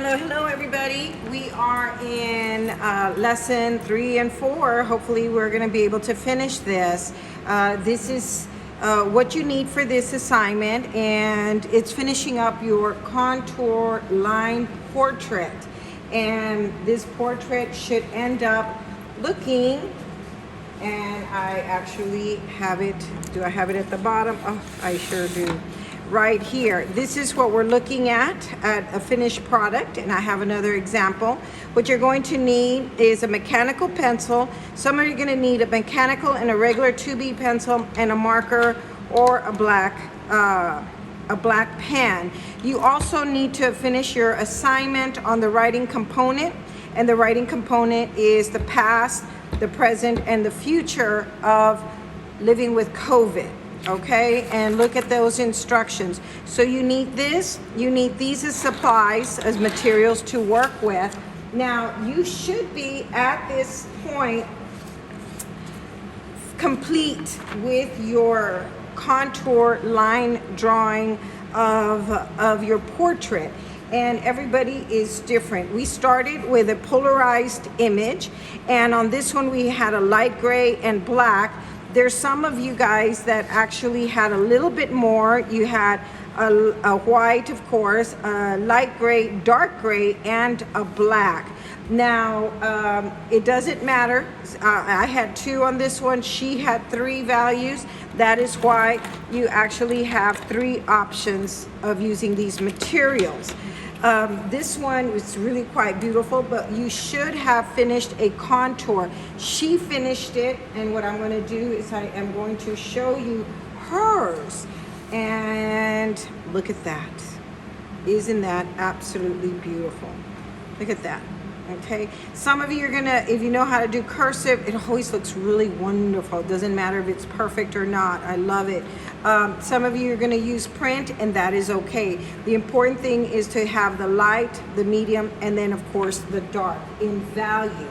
Hello everybody. We are in lesson 3 and 4. Hopefully we're going to be able to finish this. This is what you need for this assignment, and it's finishing up your contour line portrait. And this portrait should end up looking, and I actually have it. Do I have it at the bottom? Oh, I sure do. Right here. This is what we're looking at a finished product, and I have another example. What you're going to need is a mechanical pencil. Some of you are going to need a mechanical and a regular 2B pencil and a marker or a black pen. You also need to finish your assignment on the writing component, and the writing component is the past, the present, and the future of living with COVID. Okay, and look at those instructions. So you need this, you need these as supplies, as materials to work with. Now you should be at this point complete with your contour line drawing of your portrait, and everybody is different. We started with a polarized image, and on this one we had a light gray and black. There's some of you guys that actually had a little bit more. You had a white, of course, a light gray, dark gray, and a black. Now, it doesn't matter. I had 2 on this one. She had 3 values. That is why you actually have 3 options of using these materials. This one is really quite beautiful, but you should have finished a contour. She finished it, and what I'm going to do is I am going to show you hers. And look at that. Isn't that absolutely beautiful? Look at that. Okay, some of you are gonna, if you know how to do cursive, it always looks really wonderful. It doesn't matter if it's perfect or not. I love it. Some of you are gonna use print, and that is okay. The important thing is to have the light, the medium, and then of course the dark in value.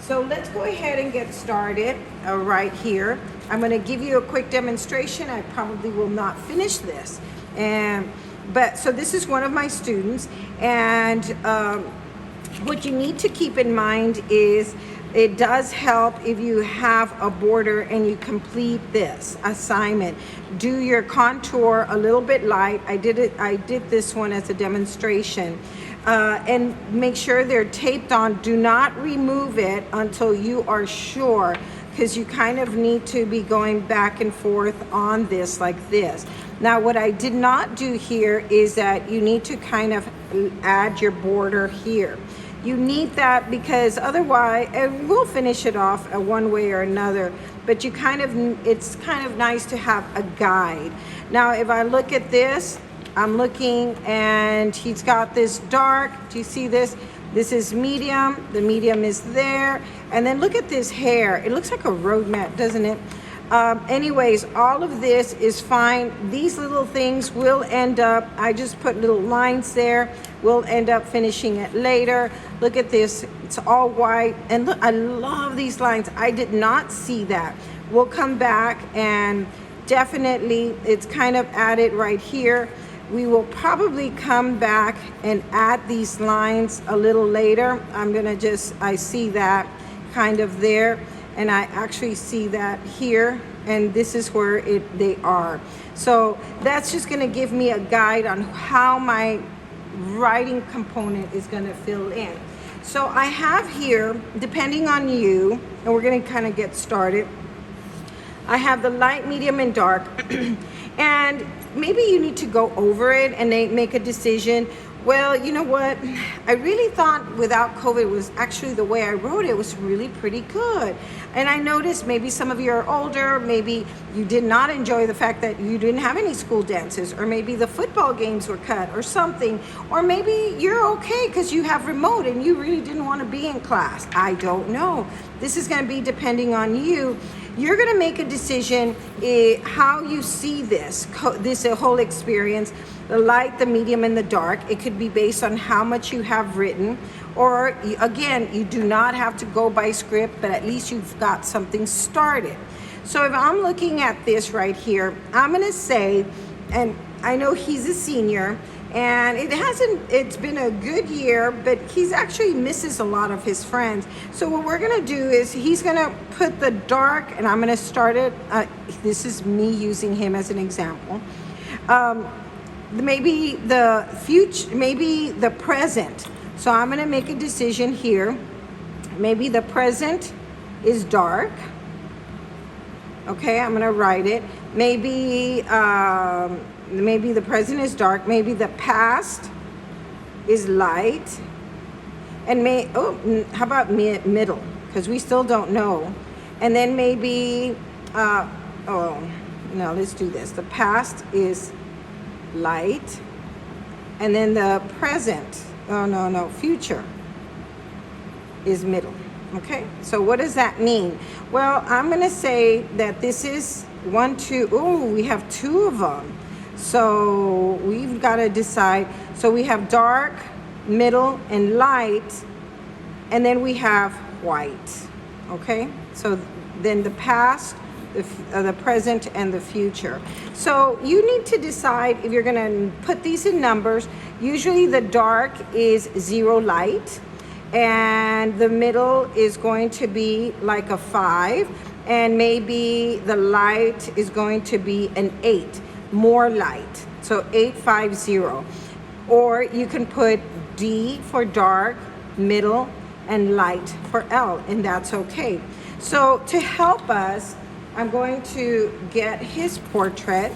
So let's go ahead and get started right here. I'm gonna give you a quick demonstration. I probably will not finish this, so this is one of my students, and what you need to keep in mind is it does help if you have a border and you complete this assignment. Do your contour a little bit light. I did this one as a demonstration. And make sure they're taped on. Do not remove it until you are sure, because you kind of need to be going back and forth on this like this. Now, what I did not do here is that you need to kind of add your border here. You need that because otherwise, and we'll finish it off one way or another, but it's kind of nice to have a guide. Now, if I look at this, I'm looking, and he's got this dark. Do you see this? This is medium. The medium is there. And then look at this hair. It looks like a road mat, doesn't it? Anyways, all of this is fine. These little things will end up, I just put little lines there. We'll end up finishing it later. Look at this. It's all white. And look, I love these lines. I did not see that. We'll come back, and definitely it's kind of added right here. We will probably come back and add these lines a little later. I see that kind of there, and I actually see that here, and this is where they are. So that's just gonna give me a guide on how my writing component is gonna fill in. So I have here, depending on you, and we're gonna kind of get started, I have the light, medium, and dark. And maybe you need to go over it and make a decision. Well, you know what? I really thought without COVID was actually the way I wrote it was really pretty good. And I noticed maybe some of you are older, maybe you did not enjoy the fact that you didn't have any school dances, or maybe the football games were cut or something, or maybe you're okay because you have remote and you really didn't want to be in class. I don't know. This is going to be depending on you. You're going to make a decision how you see this whole experience, the light, the medium, and the dark. It could be based on how much you have written, or again, you do not have to go by script, but at least you've got something started. So if I'm looking at this right here, I'm going to say, and I know he's a senior, And it's been a good year, but he's actually misses a lot of his friends. So what we're gonna do is he's gonna put the dark, and I'm gonna start it, this is me using him as an example. Maybe the future, maybe the present. So I'm gonna make a decision here. Maybe the present is dark. Okay, I'm gonna write it. Maybe the present is dark. Maybe the past is light. And how about middle? Because we still don't know. And then maybe, no, let's do this. The past is light. And then the present, future is middle. Okay, so what does that mean? Well, I'm gonna say that this is 1, 2, we have 2 of them. So we've got to decide. So we have dark, middle, and light, and then we have white. Okay, so then the past, the present, and the future. So you need to decide if you're gonna put these in numbers. Usually the dark is 0 light, and the middle is going to be like a 5, and maybe the light is going to be an 8, more light, so 850. Or you can put D for dark, middle, and light for L, and that's okay. So to help us, I'm going to get his portrait,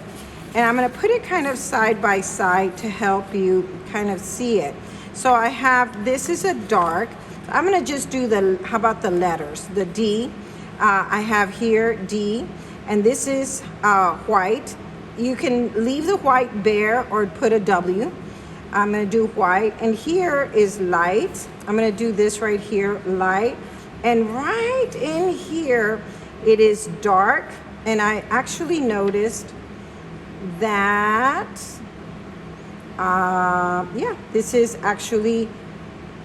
and I'm going to put it kind of side by side to help you kind of see it. So I have, this is a dark. I'm gonna just do how about the letters? The D, I have here D, and this is white. You can leave the white bare or put a W. I'm gonna do white, and here is light. I'm gonna do this right here, light. And right in here, it is dark, and I actually noticed that, this is actually,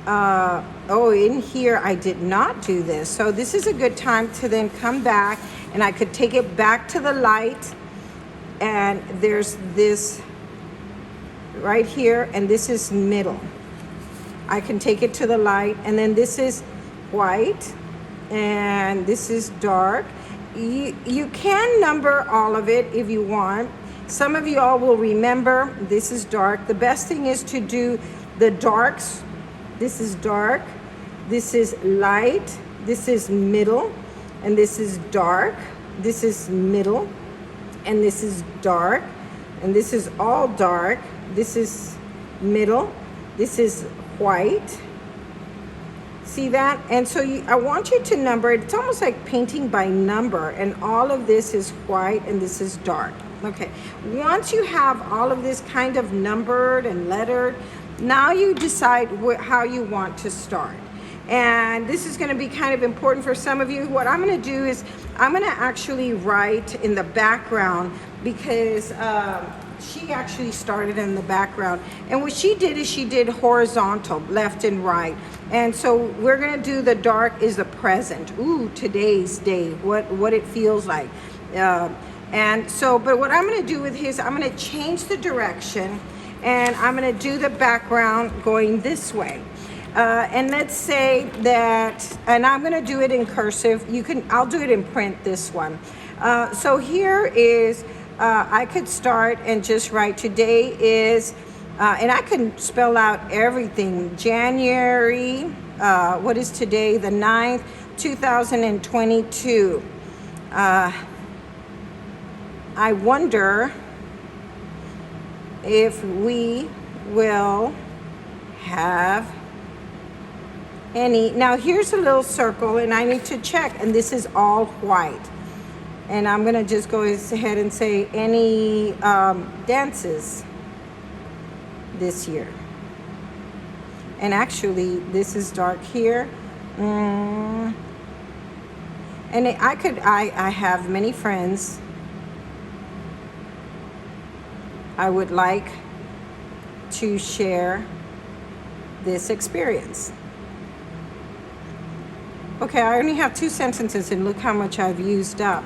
in here I did not do this. So this is a good time to then come back, and I could take it back to the light, and there's this right here, and this is middle. I can take it to the light, and then this is white, and this is dark. You can number all of it if you want. Some of you all will remember this is dark. The best thing is to do the darks. This is dark, this is light, this is middle, and this is dark, this is middle, and this is dark, and this is all dark, this is middle, this is white. See that? And so I want you to number it. It's almost like painting by number, and all of this is white and this is dark. Okay, once you have all of this kind of numbered and lettered, now you decide how you want to start. And this is going to be kind of important for some of you. What I'm going to do is I'm going to actually write in the background, because she actually started in the background. And what she did is she did horizontal, left and right. And so we're going to do the dark is the present. Ooh, today's day, what it feels like. And so, but what I'm going to do with his, I'm going to change the direction, and I'm going to do the background going this way. And let's say that, and I'm going to do it in cursive. I'll do it in print, this one. So here is, I could start and just write today is, and I can spell out everything. January, what is today? The 9th, 2022. I wonder if we will have any. Now here's a little circle, and I need to check, and this is all white. And I'm gonna just go ahead and say any dances this year. And actually, this is dark here. And I have many friends. I would like to share this experience. Okay, I only have 2 sentences, and look how much I've used up.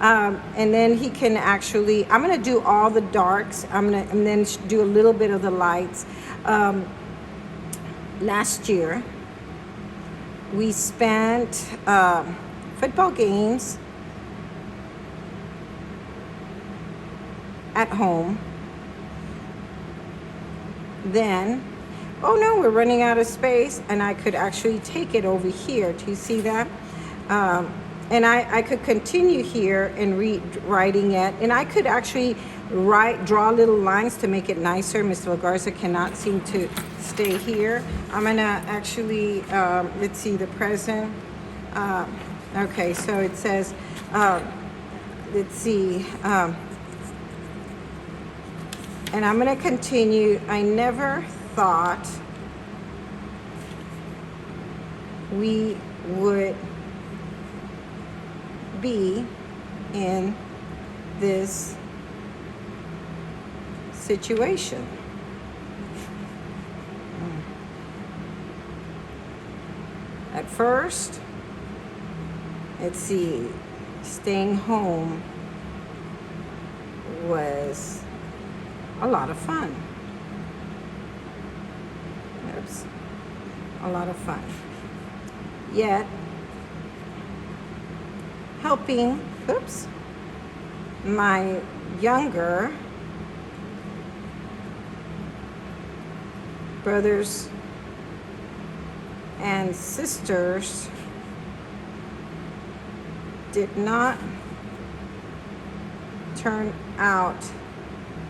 And then he can actually, I'm going to do all the darks. And then do a little bit of the lights. Last year, we spent football games at home. Then, oh no, we're running out of space, and I could actually take it over here. Do you see that? And I could continue here and writing it, and I could actually draw little lines to make it nicer. Mr. LaGarza cannot seem to stay here. I'm gonna actually, let's see, the present. Okay, so it says, let's see, and I'm gonna continue. I never thought we would be in this situation. At first, let's see, staying home was a lot of fun. Oops. A lot of fun. Yet, helping, my younger brothers and sisters did not turn out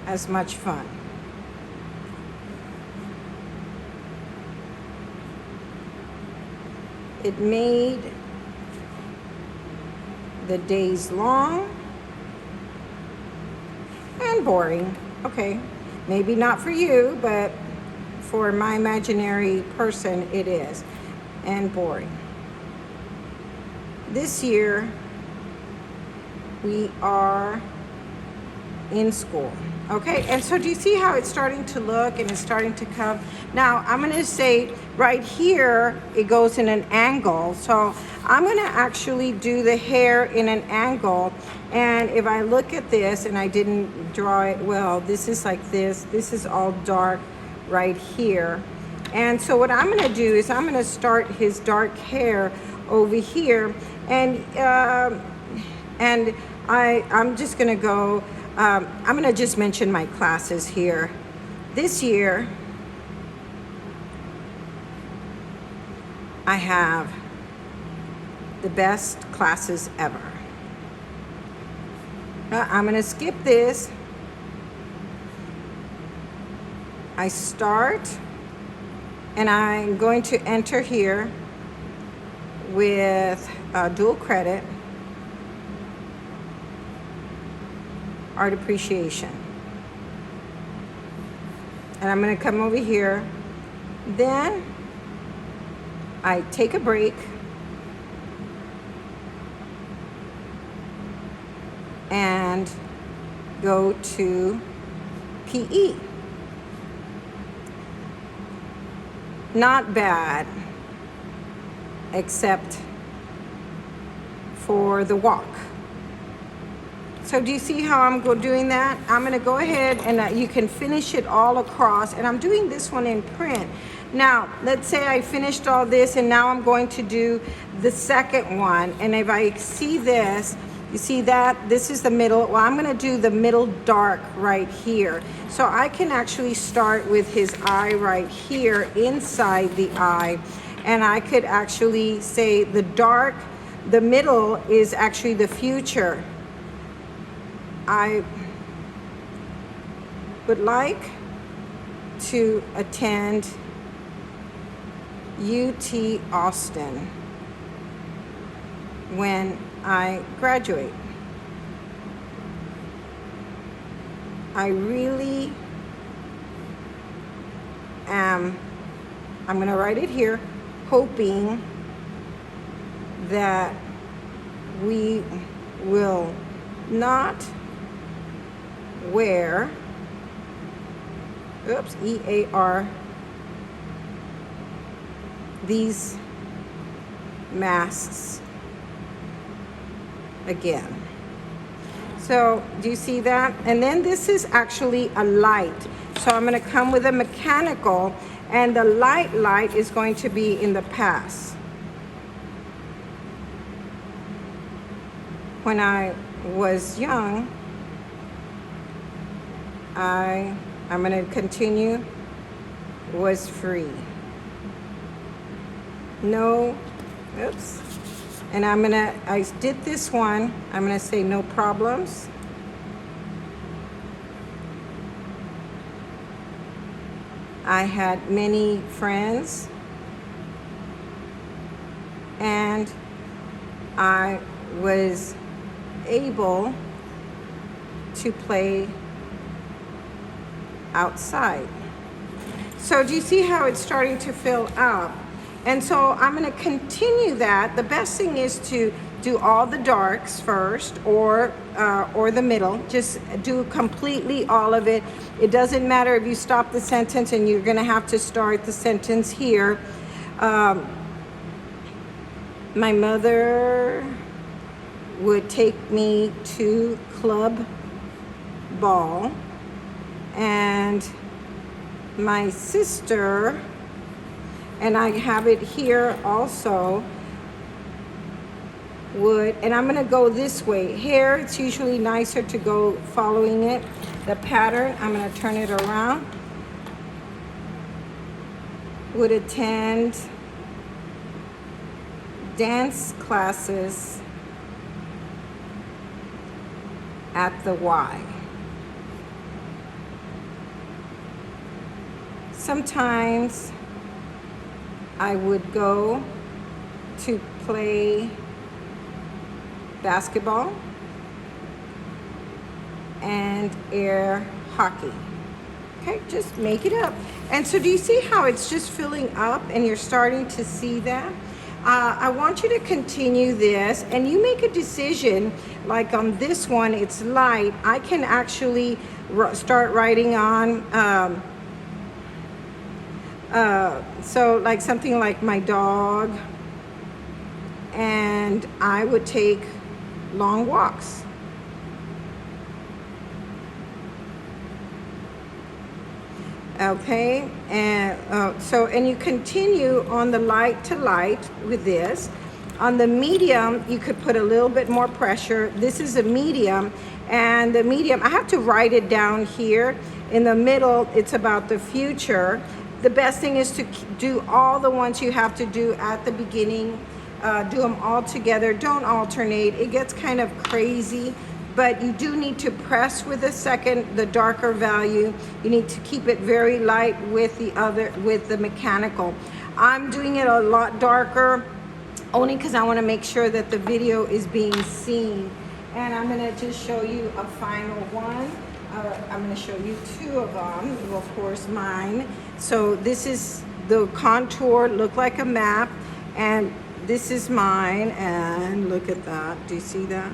as much fun. It made the days long and boring. Okay, maybe not for you, but for my imaginary person, it is. And boring. This year, we are in school. Okay, and so do you see how it's starting to look and it's starting to come? Now, I'm going to say right here, it goes in an angle. So I'm going to actually do the hair in an angle. And if I look at this, and I didn't draw it well, this is like this. This is all dark right here. And so what I'm going to do is I'm going to start his dark hair over here. And I'm just going to go, I'm going to just mention my classes here. This year, I have the best classes ever. I'm going to skip this. I start, and I'm going to enter here with dual credit, art appreciation. And I'm going to come over here. Then I take a break and go to PE. Not bad, except for the walk. So do you see how I'm doing that? I'm going to go ahead and you can finish it all across. And I'm doing this one in print. Now, let's say I finished all this and now I'm going to do the second one. And if I see this, you see that this is the middle. Well, I'm going to do the middle dark right here. So I can actually start with his eye right here inside the eye. And I could actually say the dark, the middle is actually the future. I would like to attend UT Austin when I graduate. I really am, I'm going to write it here, hoping that we will not wear, EAR, these masks again. So do you see that? And then this is actually a light. So I'm going to come with a mechanical, and the light is going to be in the past. When I was young, I'm going to continue, was free. No, oops. And I did this one, I'm going to say no problems. I had many friends, and I was able to play outside. So do you see how it's starting to fill up? And so I'm going to continue that. The best thing is to do all the darks first, or the middle. Just do completely all of it. It doesn't matter if you stop the sentence and you're going to have to start the sentence here. My mother would take me to club ball, and my sister, and I have it here also, would, and I'm gonna go this way. Hair, it's usually nicer to go following it, the pattern. I'm gonna turn it around. Would attend dance classes at the Y. Sometimes I would go to play basketball and air hockey. Okay, just make it up. And so do you see how it's just filling up and you're starting to see that? I want you to continue this, and you make a decision. Like on this one, it's light. I can actually start writing on, so like something like my dog, and I would take long walks. Okay, and and you continue on the light to light with this. On the medium, you could put a little bit more pressure. This is a medium, and the medium, I have to write it down here. In the middle, it's about the future. The best thing is to do all the ones you have to do at the beginning. Do them all together. Don't alternate. It gets kind of crazy. But you do need to press with the second, the darker value. You need to keep it very light with the mechanical. I'm doing it a lot darker only because I want to make sure that the video is being seen. And I'm going to just show you a final one. I'm going to show you two of them. Well, of course, mine. So this is the contour, look like a map. And this is mine. And look at that. Do you see that?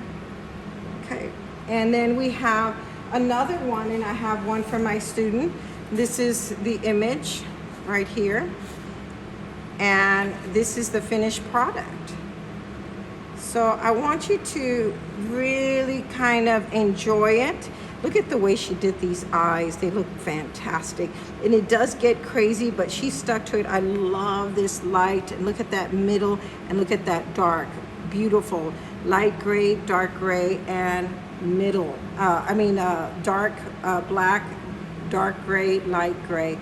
Okay, and then we have another one, and I have one for my student. This is the image right here, and this is the finished product. So I want you to really kind of enjoy it. Look at the way she did these eyes. They look fantastic. And it does get crazy, but she stuck to it. I love this light. And look at that middle, and look at that dark. Beautiful. Light gray, dark gray, and middle. Dark black, dark gray, light gray.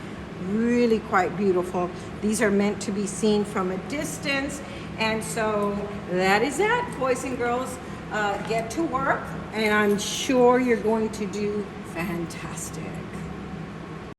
Really quite beautiful. These are meant to be seen from a distance. And so that is that, boys and girls. Get to work, and I'm sure you're going to do fantastic.